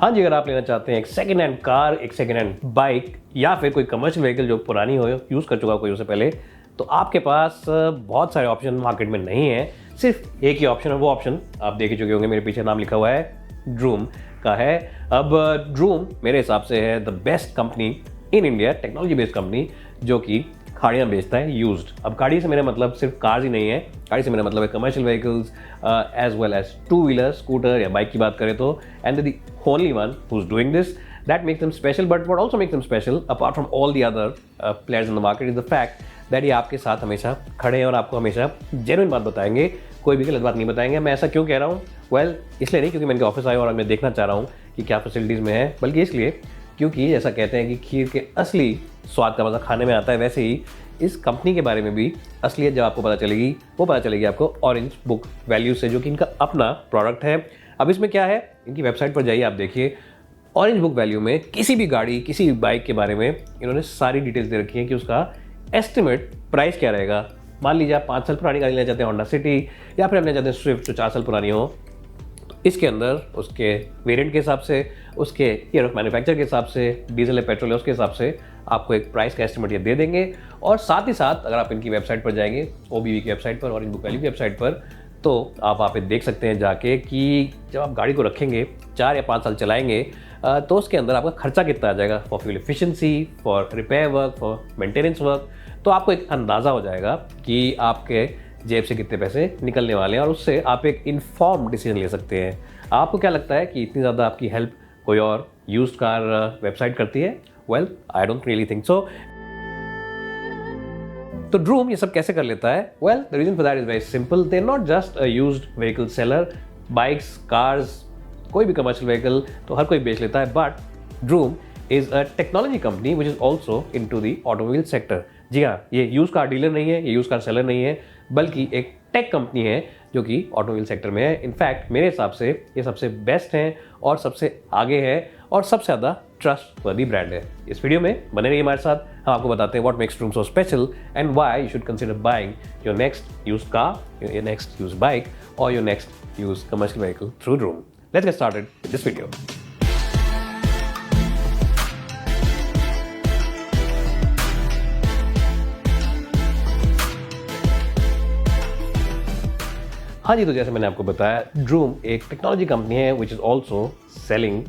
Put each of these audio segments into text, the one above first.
हाँ जी, अगर आप लेना चाहते हैं एक सेकेंड हैंड कार, एक सेकेंड हैंड बाइक या फिर कोई कमर्शियल व्हीकल जो पुरानी हो, यूज़ कर चुका कोई उससे पहले, तो आपके पास बहुत सारे ऑप्शन मार्केट में नहीं है। सिर्फ एक ही ऑप्शन है, वो ऑप्शन आप देख ही चुके होंगे, मेरे पीछे नाम लिखा हुआ है ड्रूम का है। अब ड्रूम मेरे हिसाब से है the best company in India, technology based company जो कि गाड़ियाँ बेचता है यूज्ड। अब गाड़ी से मेरा मतलब सिर्फ कार्स ही नहीं है, गाड़ी से मेरा मतलब है commercial vehicles as well as two wheeler, scooter या बाइक की बात करें तो। And the only one who is doing this, that makes them special. But what also makes them special apart from all the other players in the market is the fact that ये आपके साथ हमेशा खड़े हैं और आपको हमेशा genuine बात बताएंगे, कोई भी गलत बात नहीं बताएंगे। मैं ऐसा क्यों कह रहा हूँ? वेल, इसलिए नहीं क्योंकि मैं इनके ऑफिस आया और मैं देखना चाह रहा हूँ कि क्या फैसिलिटीज़ में है, बल्कि इसलिए क्योंकि ऐसा कहते हैं कि खीर के असली स्वाद का मज़ा खाने में आता है, वैसे ही इस कंपनी के बारे में भी असलियत जब आपको पता चलेगी, वो पता चलेगी आपको ऑरेंज बुक वैल्यू से, जो कि इनका अपना प्रोडक्ट है। अब इसमें क्या है, इनकी वेबसाइट पर जाइए, आप देखिए ऑरेंज बुक वैल्यू में किसी भी गाड़ी, किसी भी बाइक के बारे में इन्होंने सारी डिटेल्स दे रखी हैं कि उसका एस्टिमेट प्राइस क्या रहेगा। मान लीजिए आप 5 साल पुरानी गाड़ी लेना चाहते हैं, होंडा सिटी, या फिर आप लेना चाहते हैं स्विफ्ट जो 4 साल पुरानी हो, इसके अंदर उसके वेरिएंट के हिसाब से, उसके ईयर ऑफ मैन्युफैक्चर के हिसाब से, डीजल या पेट्रोल है उसके हिसाब से आपको एक प्राइस का एस्टिमेट ये दे देंगे। और साथ ही साथ अगर आप इनकी वेबसाइट पर जाएंगे, OBV की वेबसाइट पर, ऑरेंज बुक वैल्यू की वेबसाइट पर, तो आप वहाँ पे देख सकते हैं जाके कि जब आप गाड़ी को रखेंगे 4 या 5 साल चलाएंगे तो उसके अंदर आपका खर्चा कितना आ जाएगा for fuel efficiency, for repair work, for maintenance work. तो आपको एक अंदाज़ा हो जाएगा कि आपके जेब से कितने पैसे निकलने वाले हैं और उससे आप एक इन्फॉर्म डिसीजन ले सकते हैं। आपको क्या लगता है कि इतनी ज़्यादा आपकी हेल्प कोई और यूज्ड कार वेबसाइट करती है? Well, I don't really think so. तो ड्रूम ये सब कैसे कर लेता है? Well, the reason for that is very simple. They are not just a used vehicle seller. Bikes, cars, कोई भी कमर्शियल व्हीकल तो हर कोई बेच लेता है, but Droom is a technology company which is also into the automobile sector. जी हाँ, ये यूज कार डीलर नहीं है, ये यूज कार सेलर नहीं है, बल्कि एक टेक कंपनी है जो कि ऑटोमोबाइल सेक्टर में है। इनफैक्ट मेरे हिसाब से ये सबसे बेस्ट है और सबसे आगे है और सबसे ज़्यादा ट्रस्टवर्दी ब्रांड है। इस वीडियो में बने रहिए हमारे साथ, हम आपको बताते हैं what makes Droom so special and why you should consider buying your next used car, your next used bike और your next used commercial vehicle through Droom. Let's get started with this video. हाँ जी, तो जैसे मैंने आपको बताया, ड्रूम एक technology company है which is also selling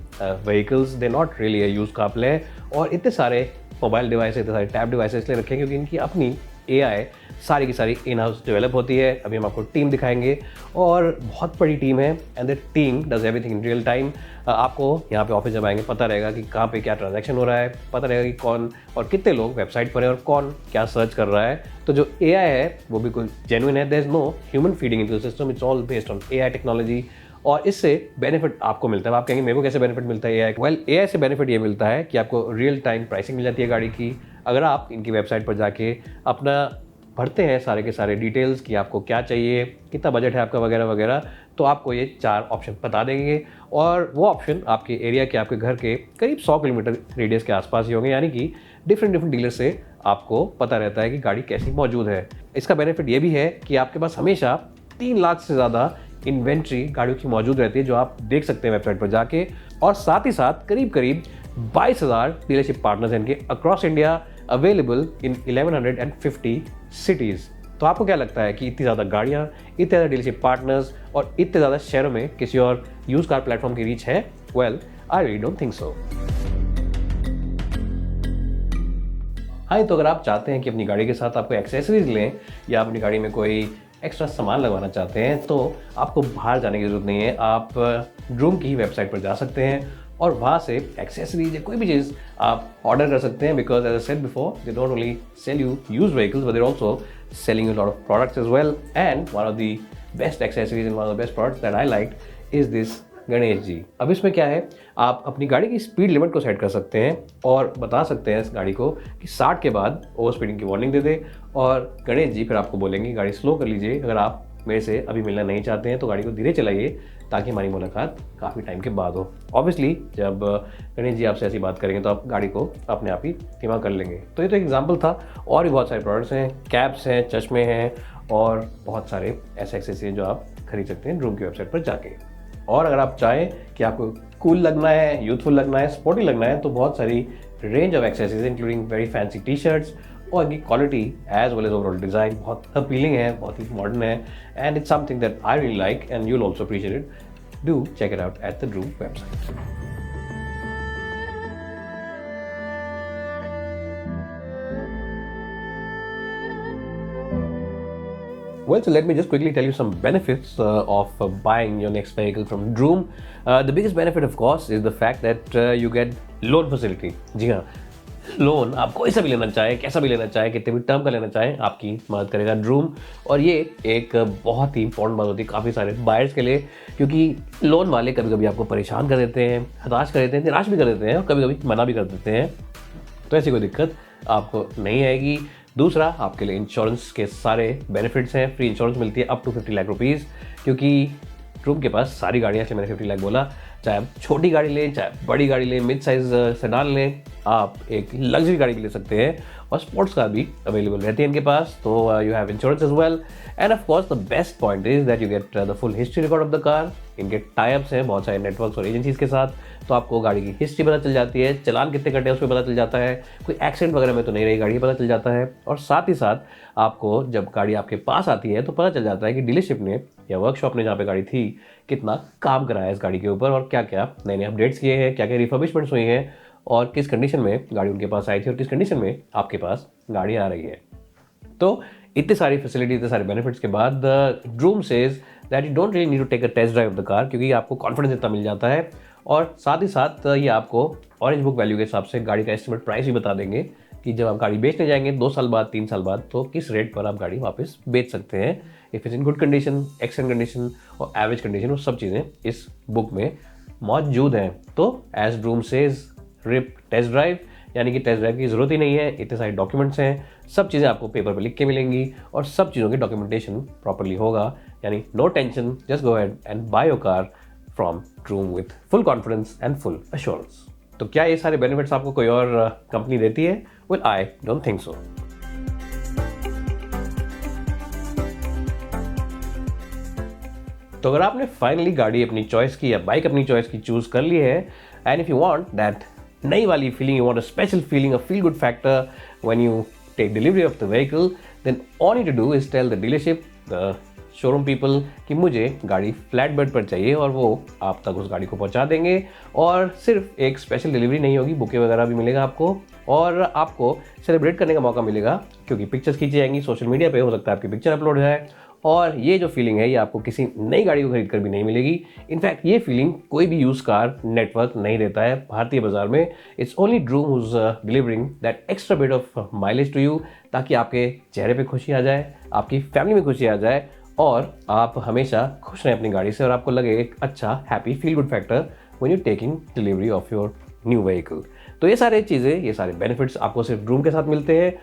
vehicles. They not really a used car play. और इतने सारे मोबाइल डिवाइस, इतने सारे टैब डिवाइस इसलिए रखे हैं क्योंकि इनकी अपनी AI सारी की सारी इन हाउस डेवलप होती है। अभी हम आपको टीम दिखाएंगे और बहुत बड़ी टीम है and that team does everything in real time. आपको यहाँ पे ऑफिस जब आएंगे पता रहेगा कि कहाँ पे क्या ट्रांजैक्शन हो रहा है, पता रहेगा कि कौन और कितने लोग वेबसाइट पर है और कौन क्या सर्च कर रहा है। तो जो AI है वो बिल्कुल जेन्युइन है, there is no human feeding into the system, it's all based on AI technology. और इससे बेनिफिट आपको मिलता है। आप कहेंगे मेरे को कैसे बेनिफिट मिलता है AI? वेल, AI से बेनिफिट ये मिलता है कि आपको रियल टाइम प्राइसिंग मिल जाती है गाड़ी की। अगर आप इनकी वेबसाइट पर जाके अपना भरते हैं सारे के सारे डिटेल्स कि आपको क्या चाहिए, कितना बजट है आपका वगैरह वगैरह, तो आपको ये 4 ऑप्शन बता देंगे और वो ऑप्शन आपके एरिया के, आपके घर के करीब 100 किलोमीटर रेडियस के आसपास ही होंगे। यानी कि डिफरेंट डीलर से आपको पता रहता है कि गाड़ी कैसी मौजूद है। इसका बेनिफिट ये भी है कि आपके पास हमेशा 3 लाख से ज़्यादा इन्वेंट्री गाड़ियों की मौजूद रहती है, जो आप देख सकते हैं वेबसाइट पर जाके। और साथ ही साथ करीब 22,000 डीलरशिप पार्टनर्स हैं इनके across India, available in 1150 cities. तो आपको क्या लगता है कि इतनी ज़्यादा गाड़ियाँ, इतने ज़्यादा डीलरशिप पार्टनर्स और इतने ज़्यादा शहरों में किसी और यूज कार प्लेटफॉर्म की रीच है? Well, I really don't think so. हाँ, तो अगर आप चाहते हैं कि अपनी गाड़ी के साथ आप कोई एक्सेसरीज लें या अपनी गाड़ी में कोई एक्स्ट्रा सामान लगवाना चाहते हैं, तो आपको बाहर जाने की ज़रूरत नहीं है। आप ड्रूम की ही वेबसाइट पर जा सकते हैं और वहाँ से एक्सेसरीज या कोई भी चीज़ आप ऑर्डर कर सकते हैं। Because as I said before, they don't only sell you used vehicles but they are also selling you lot of products as well. And one of the best accessories and one of the best products that I liked is this Ganesh ji. अब इसमें क्या है, आप अपनी गाड़ी की speed limit को set कर सकते हैं और बता सकते हैं इस गाड़ी को कि 60 के बाद ओवर स्पीडिंग की वार्निंग दे दे, और गणेश जी फिर आपको बोलेंगे गाड़ी स्लो कर लीजिए। अगर आप मेरे से अभी मिलना नहीं चाहते हैं तो गाड़ी को धीरे चलाइए ताकि हमारी मुलाकात काफ़ी टाइम के बाद हो। ऑब्वियसली जब गणेश जी आपसे ऐसी बात करेंगे तो आप गाड़ी को अपने आप ही धीमा कर लेंगे। तो ये तो एग्जाम्पल था, और भी बहुत सारे प्रोडक्ट्स हैं, कैप्स हैं, चश्मे हैं और बहुत सारे ऐसे एक्सेसरीज हैं जो आप खरीद सकते हैं ड्रूम की वेबसाइट पर जाके। और अगर आप चाहें कि आपको कूल लगना है, यूथफुल लगना है, स्पोर्टी लगना है, तो बहुत सारी range of accessories including very fancy T shirts और इनकी quality as well as overall design बहुत अपीलिंग है, बहुत ही मॉडर्न है, and it's something that I really like and you will also appreciate it. Do check it out at the Droom website. Well, so let me just quickly tell you some benefits of buying your next vehicle from Droom. The biggest benefit, of course, is the fact that you get loan facility. जी हाँ, loan आप कोई सा भी लेना चाहे, कैसा भी लेना चाहे, कितने भी टर्म का लेना चाहे, आपकी मदद करेगा ड्रूम. और ये एक बहुत ही इंपॉर्टेंट बात होती है काफ़ी सारे बायर्स के लिए, क्योंकि लोन वाले कभी कभी आपको परेशान कर देते हैं, हताश कर देते हैं, निराश भी कर देते हैं और कभी कभी मना भी कर देते हैं. तो ऐसी कोई दिक्कत आपको नहीं आएगी. दूसरा, आपके लिए इंश्योरेंस के सारे बेनिफिट्स हैं. फ्री इंश्योरेंस मिलती है अप टू 50 लाख रुपीज़, क्योंकि ड्रूम के पास सारी गाड़ियाँ, इसलिए मैंने 50 लाख बोला. चाहे आप छोटी गाड़ी लें, चाहे बड़ी गाड़ी लें, मिड साइज सेडान लें, आप एक लग्जरी गाड़ी भी ले सकते हैं और स्पोर्ट्स कार भी अवेलेबल रहती है इनके पास. तो you have insurance as well. And of course the best point is that you get the full history record of the car. इनके टाइप्स हैं बहुत सारे नेटवर्क्स और एजेंसीज के साथ, तो आपको गाड़ी की हिस्ट्री पता चल जाती है, चलान कितने कटे हैं उस पर पता चल जाता है, कोई एक्सीडेंट वगैरह में तो नहीं रही गाड़ी, पता चल जाता है. और साथ ही साथ आपको जब गाड़ी आपके पास आती है तो पता चल जाता है कि डीलरशिप ने या वर्कशॉप ने जहाँ पे गाड़ी थी कितना काम कराया इस गाड़ी के ऊपर और क्या क्या नए नए अपडेट्स किए हैं, क्या क्या रिफर्बिशमेंट्स हुई हैं और किस कंडीशन में गाड़ी उनके पास आई थी और किस कंडीशन में आपके पास गाड़ी आ रही है. तो इतनी सारी फैसिलिटी, इतने सारे बेनिफिट्स के बाद Droom says that you don't really need to take a test drive of the car, क्योंकि आपको कॉन्फिडेंस इतना मिल जाता है. और साथ ही साथ ये आपको ऑरेंज बुक वैल्यू के हिसाब से गाड़ी का एस्टिमेट प्राइस भी बता देंगे कि जब आप गाड़ी बेचने जाएंगे 2 साल बाद, 3 साल बाद, तो किस रेट पर आप गाड़ी वापस बेच सकते हैं. If it's in good condition, excellent condition और एवरेज कंडीशन, वो सब चीज़ें इस बुक में मौजूद हैं. तो as Droom says rip test drive, यानी कि टेस्ट ड्राइव की ज़रूरत ही नहीं है. इतने सारे डॉक्यूमेंट्स हैं, सब चीज़ें आपको पेपर पर लिख के मिलेंगी और सब चीज़ों की डॉक्यूमेंटेशन प्रॉपरली होगा. यानी no tension, just go ahead and buy your car from Droom with full confidence and full assurance. तो क्या ये सारे बेनिफिट्स आपको कोई और कंपनी देती है? Well, I don't think so. तो अगर आपने फाइनली गाड़ी अपनी चॉइस की या बाइक अपनी चॉइस की चूज कर ली है, and if you want that नई वाली feeling, you want a special feeling, a feel good factor when you take delivery of the vehicle, then all you to do is tell the dealership, the showroom people कि मुझे गाड़ी flat bed पर चाहिए, और वो आप तक उस गाड़ी को पहुंचा देंगे. और सिर्फ एक स्पेशल डिलीवरी नहीं होगी, बुके वगैरह भी मिलेगा आपको और आपको सेलिब्रेट करने का मौका मिलेगा, क्योंकि पिक्चर्स खींची जाएंगी सोशल मीडिया पे, हो सकता है आपकी पिक्चर अपलोड हो जाए. और ये जो फीलिंग है ये आपको किसी नई गाड़ी को खरीद कर भी नहीं मिलेगी. इनफैक्ट ये फीलिंग कोई भी यूज कार नेटवर्क नहीं देता है भारतीय बाजार में. It's only Droom who's delivering that extra bit of mileage to you, ताकि आपके चेहरे पे खुशी आ जाए, आपकी फैमिली में खुशी आ जाए और आप हमेशा खुश रहें अपनी गाड़ी से और आपको लगे एक अच्छा happy feel good factor when you taking delivery of your new vehicle. तो ये सारे चीज़ें, ये सारे बेनिफिट्स आपको सिर्फ ड्रूम के साथ मिलते हैं.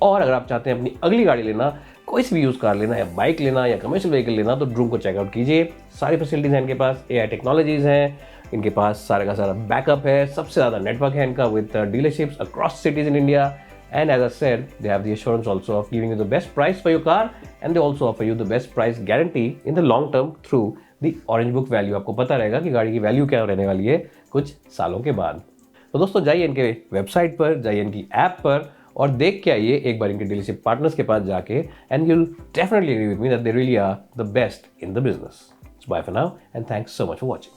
और अगर आप चाहते हैं अपनी अगली गाड़ी लेना, कोई सी भी यूज़ कार लेना या बाइक लेना या कमर्शियल व्हीकल लेना, तो ड्रूम को चेकआउट कीजिए. सारी फैसिलिटीज़ हैं इनके पास, AI टेक्नोलॉजीज़ हैं इनके पास, सारा का सारा बैकअप है, सबसे ज़्यादा नेटवर्क है इनका with dealerships across cities in India. And as I said, they have the assurance also of giving you the best price for your car, and they also offer you the best price guarantee in the long term through the Orange Book value. आपको पता रहेगा कि गाड़ी की value क्या रहने वाली है कुछ सालों के बाद. तो दोस्तों जाइए इनके वेबसाइट पर, जाइए इनकी ऐप पर और देख के आइए एक बार इनके डीलरशिप पार्टनर्स के पास जाके, and you'll definitely agree with me that they really are the best in the business. So bye for now and thanks so much for watching.